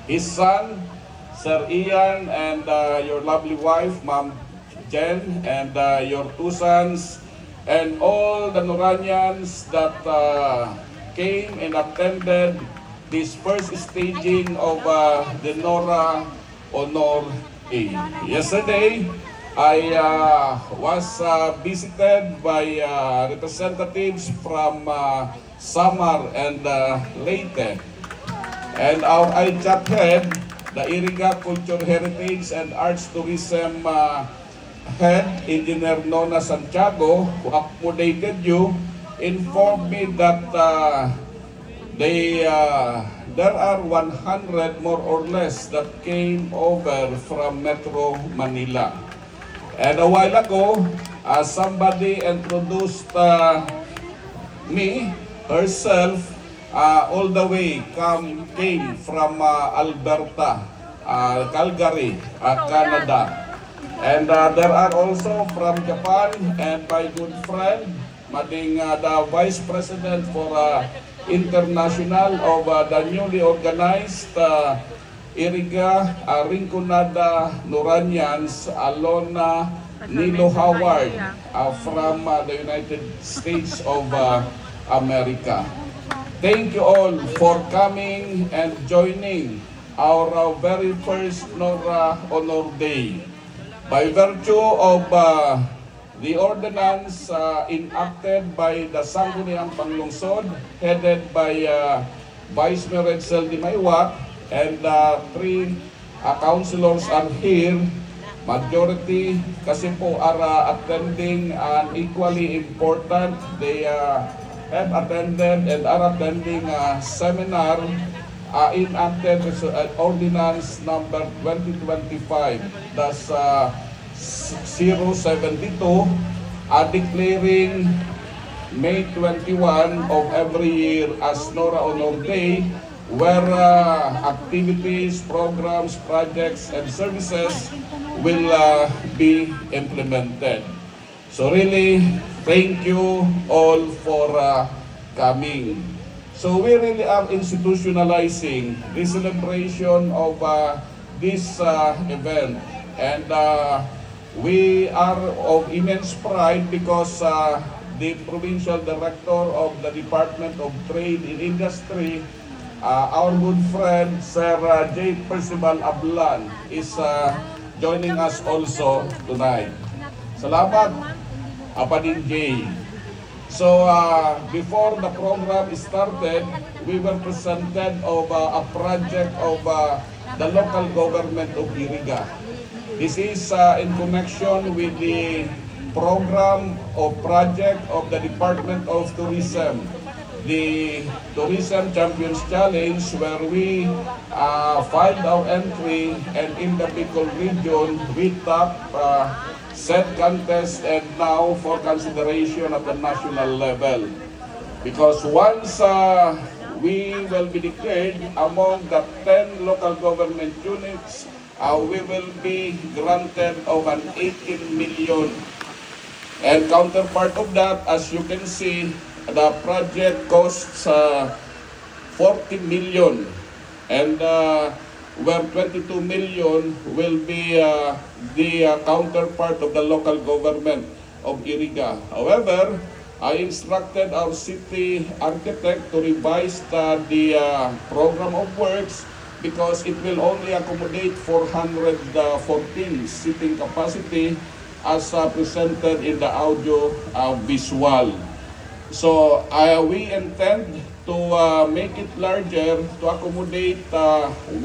his son, Sir Ian, and your lovely wife, Ma'am Jen, and your two sons, and all the Noranians that came and attended this first staging of the Nora Honor A. Yesterday, I was visited by representatives from Samar and Leyte. And our ICHAT head, the Iriga Culture Heritage and Arts Tourism head, Engineer Nona Santiago, who accommodated you, informed me that there are 100 more or less that came over from Metro Manila. And a while ago, somebody introduced me, herself, all the way came from Alberta, Calgary, Canada. And there are also from Japan and my good friend, Mading the Vice President for International of the newly organized Iriga Rinconada Noranians, Alona Nilo Howard from the United States of America. Thank you all for coming and joining our very first Nora Honor Day. By virtue of the ordinance enacted by the Sangguniang Panglungsod, headed by Vice Mayor Edsel Di Maywat, and three councilors are here. Majority kasi po are attending an equally important. They have attended and are attending a seminar enacted ordinance number 2025, that's 072, declaring May 21 of every year as Nora Honor Day, where activities, programs, projects, and services will be implemented. So really, thank you all for coming. So we really are institutionalizing the celebration of this event. And we are of immense pride because the Provincial Director of the Department of Trade and Industry, our good friend, Sir J. Percival Ablan, is joining us also tonight. Salamat, Apadin J. So before the program started, we were presented of a project of the local government of Iriga. This is in connection with the program or project of the Department of Tourism, the Tourism Champions Challenge, where we filed our entry, and in the Bicol region, we top set contest, and now for consideration at the national level. Because once we will be declared among the 10 local government units, we will be granted of an 18 million. And counterpart of that, as you can see, the project costs 40 million. And where 22 million will be the counterpart of the local government of Iriga. However, I instructed our city architect to revise the program of works because it will only accommodate 414 seating capacity as presented in the audio visual. So we intend to make it larger to accommodate 1,000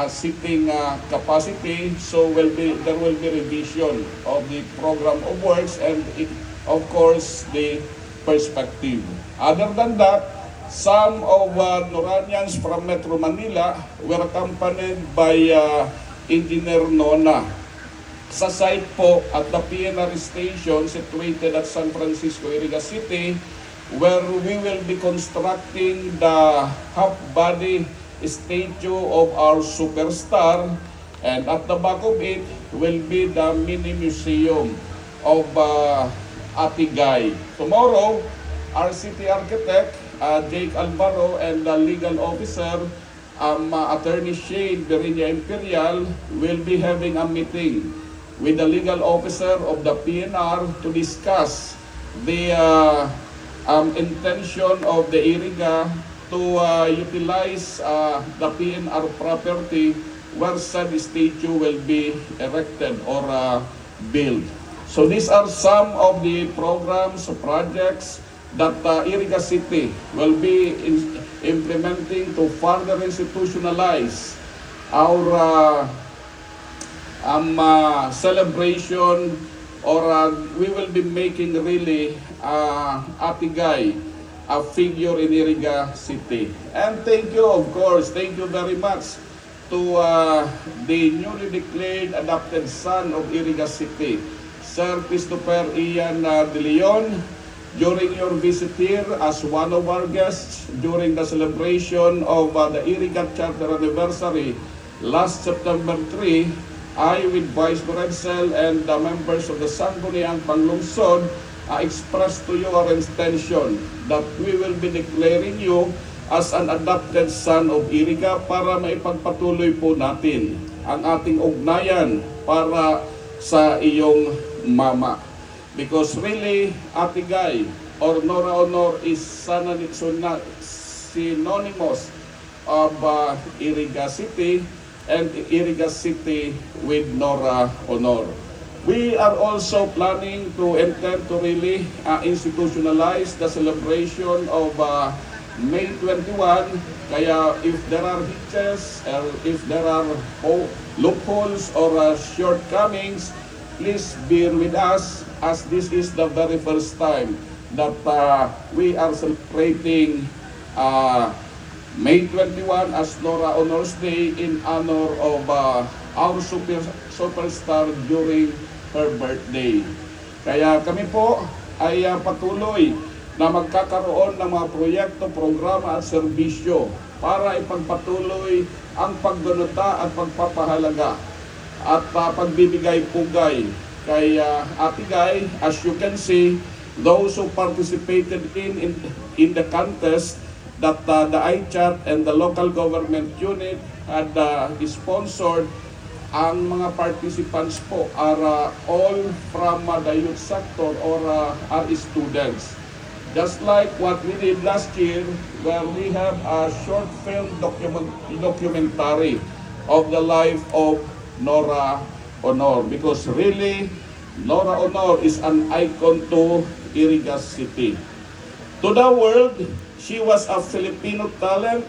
seating capacity. So there will be revision of the program of works and of course the perspective. Other than that, some of Noranians from Metro Manila were accompanied by Engineer Nona sa site po at the PNR station situated at San Francisco, Iriga City, where we will be constructing the half-body statue of our superstar, and at the back of it will be the mini museum of Atigay. Tomorrow, our city architect Jake Alvaro, and the legal officer, Attorney Shane Berenia Imperial, will be having a meeting with the legal officer of the PNR to discuss the intention of the Iriga to utilize the PNR property where said statue will be erected or built. So these are some of the programs, projects that Iriga City will be implementing to further institutionalize our celebration, or we will be making really Atigay a figure in Iriga City. And thank you, of course, thank you very much to the newly declared adopted son of Iriga City, Sir Christopher Ian De Leon, during your visit here as one of our guests during the celebration of the Iriga Charter Anniversary last September 3, I, with Vice President and the members of the Sangguniang Panglungsod, expressed to you our intention that we will be declaring you as an adopted son of Iriga para maipagpatuloy po natin ang ating ugnayan para sa iyong mama. Because really, Atigay or Nora Honor is synonymous of Iriga City, and Iriga City with Nora Honor. We are also planning to intend to really institutionalize the celebration of May 21. Kaya if there are hitches, or if there are loopholes or shortcomings, please bear with us, as this is the very first time that we are celebrating May 21 as Nora Honors Day in honor of our superstar during her birthday. Kaya kami po ay patuloy na magkakaroon ng mga proyekto, programa at serbisyo para ipagpatuloy ang paggunita at pagpapahalaga at pagbibigay pugay kay Atigay. As you can see, those who participated in the contest that the iChat and the local government unit had sponsored, ang mga participants po are all from the youth sector or are students. Just like what we did last year, where we have a short film documentary of the life of Nora Honor. Because really, Nora Honor is an icon to Iriga City. To the world, she was a Filipino talent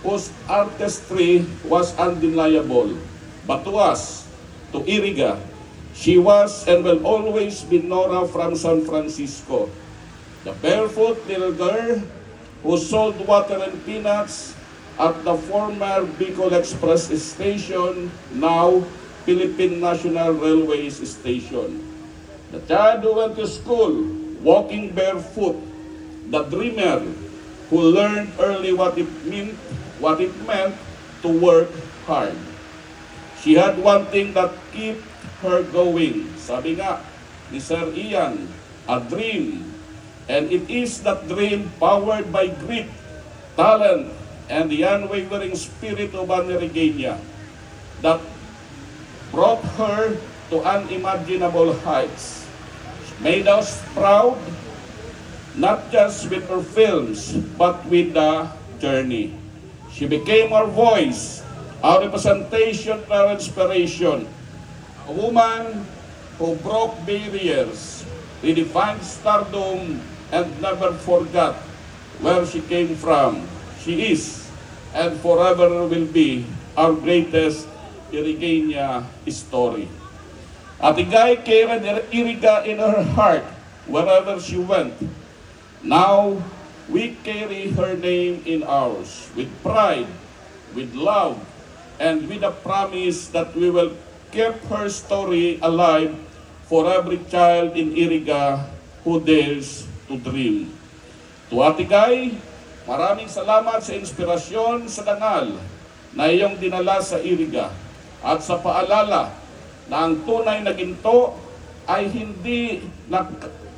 whose artistry was undeniable. But to us, to Iriga, she was and will always be Nora from San Francisco, the barefoot little girl who sold water and peanuts at the former Bicol Express Station, now Philippine National Railways Station. The child who went to school walking barefoot, the dreamer who learned early what it meant to work hard. She had one thing that kept her going. Sabi nga ni Sir Ian, a dream. And it is that dream powered by grit, talent, and the unwavering spirit of Ana Regenia that brought her to unimaginable heights. She made us proud, not just with her films, but with the journey. She became our voice, our representation, our inspiration. A woman who broke barriers, redefined stardom, and never forgot where she came from. She is, and forever will be, our greatest Irigenia story. Atigay carried Iriga in her heart wherever she went. Now, we carry her name in ours, with pride, with love, and with a promise that we will keep her story alive for every child in Iriga who dares to dream. To Atigay, maraming salamat sa inspirasyon sa dangal na iyong dinala sa Iriga at sa paalala na ang tunay na ginto ay hindi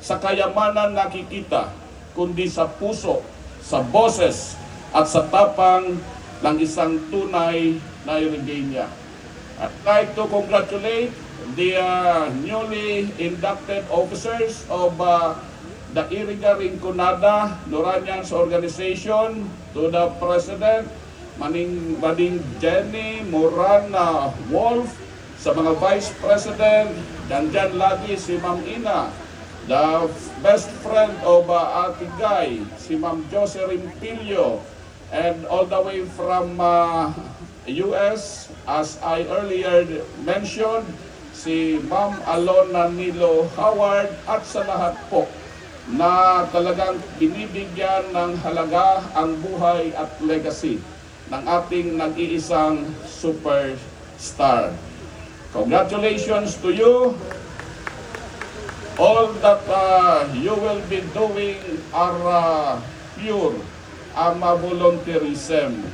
sa kayamanan nakikita, kundi sa puso, sa boses at sa tapang ng isang tunay na Irigeña. I'd like to congratulate the newly inducted officers of the Iriga Rinconada Noranians Organization, to the President, Mading Jenny Moran Wolf, sa mga Vice President, nandyan lagi si Ma'am Ina, the best friend of Ate Guy, si Ma'am Jocelyn Pilio, and all the way from US, as I earlier mentioned, si Ma'am Alona Nilo Howard, at sa lahat po na talagang binibigyan ng halaga ang buhay at legacy ng ating nag-iisang superstar. Congratulations to you. All that you will be doing are pure volunteerism.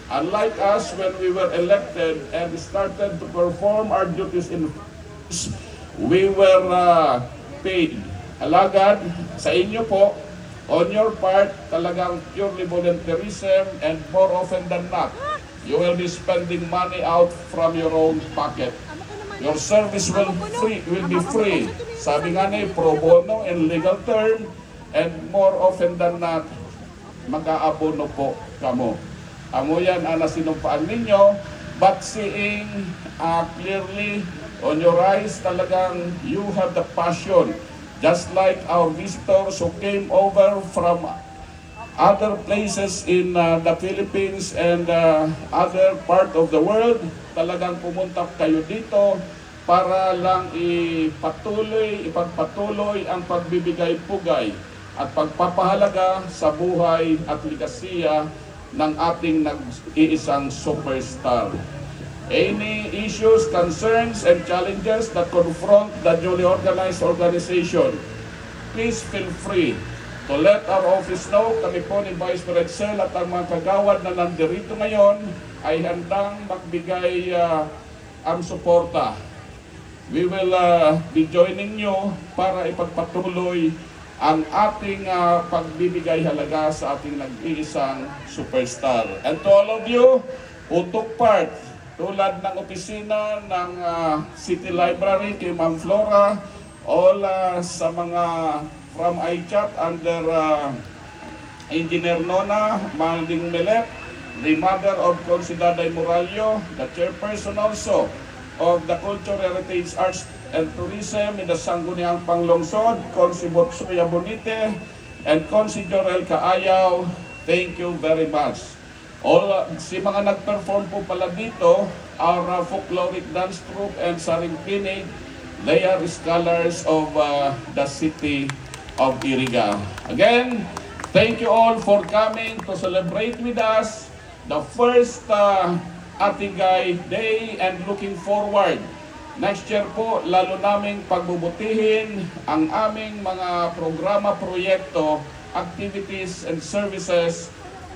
Unlike us, when we were elected and started to perform our duties in we were paid. Alagad, sa inyo po, on your part, talagang purely volunteerism, and more often than not, you will be spending money out from your own pocket. Your service will be free. Sabi nga ni, pro bono in legal term, and more often than not, mag-aabono po kamo. Amo yan ang nasinumpaan ninyo, but seeing clearly on your eyes, talagang you have the passion. Just like our visitors who came over from other places in the Philippines and other part of the world, talagang pumunta kayo dito para lang ipagpatuloy ang pagbibigay-pugay at pagpapahalaga sa buhay at ligasiya ng ating nag-iisang superstar. Any issues, concerns, and challenges that confront the newly organized organization, please feel free to let our office know. Kami po ni Vice President at ang mga kagawad na nandirito ngayon ay handang magbigay ang suporta. We will be joining you para ipagpatuloy ang ating pagbibigay halaga sa ating nag-iisang superstar. And to all of you who took part, tulad ng opisina ng City Library kay Ma'am Flora, all sa mga from iChat under Engineer Nona Malding Melet, the mother of Considaday Morallo, the chairperson also of the Culture, Heritage, Arts and Tourism in the Sangguniang Panglungsod, Consi Botsuya Bonite, and Consi Jorel Kaayaw. Thank you very much. All si mga nag-perform po pala dito, our folkloric dance troupe and Saring Pinig, they are scholars of the city of Iriga. Again, thank you all for coming to celebrate with us the first Atigay Day, and looking forward next year po, lalo naming pagbubutihin ang aming mga programa, proyekto, activities and services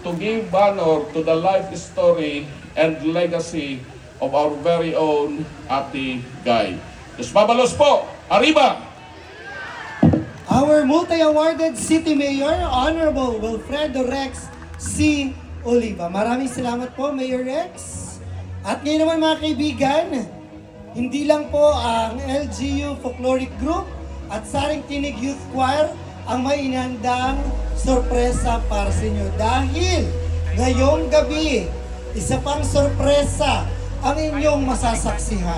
to give honor to the life story and legacy of our very own Ate Guy. Los Mabalos po, arriba! Our multi-awarded City Mayor, Honorable Wilfredo Rex C. Oliva. Maraming salamat po, Mayor Rex. At ngayon naman mga kaibigan, hindi lang po ang LGU Folkloric Group at Saring Tinig Youth Choir ang may inandang sorpresa para sa inyo. Dahil ngayong gabi, isa pang sorpresa ang inyong masasaksihan.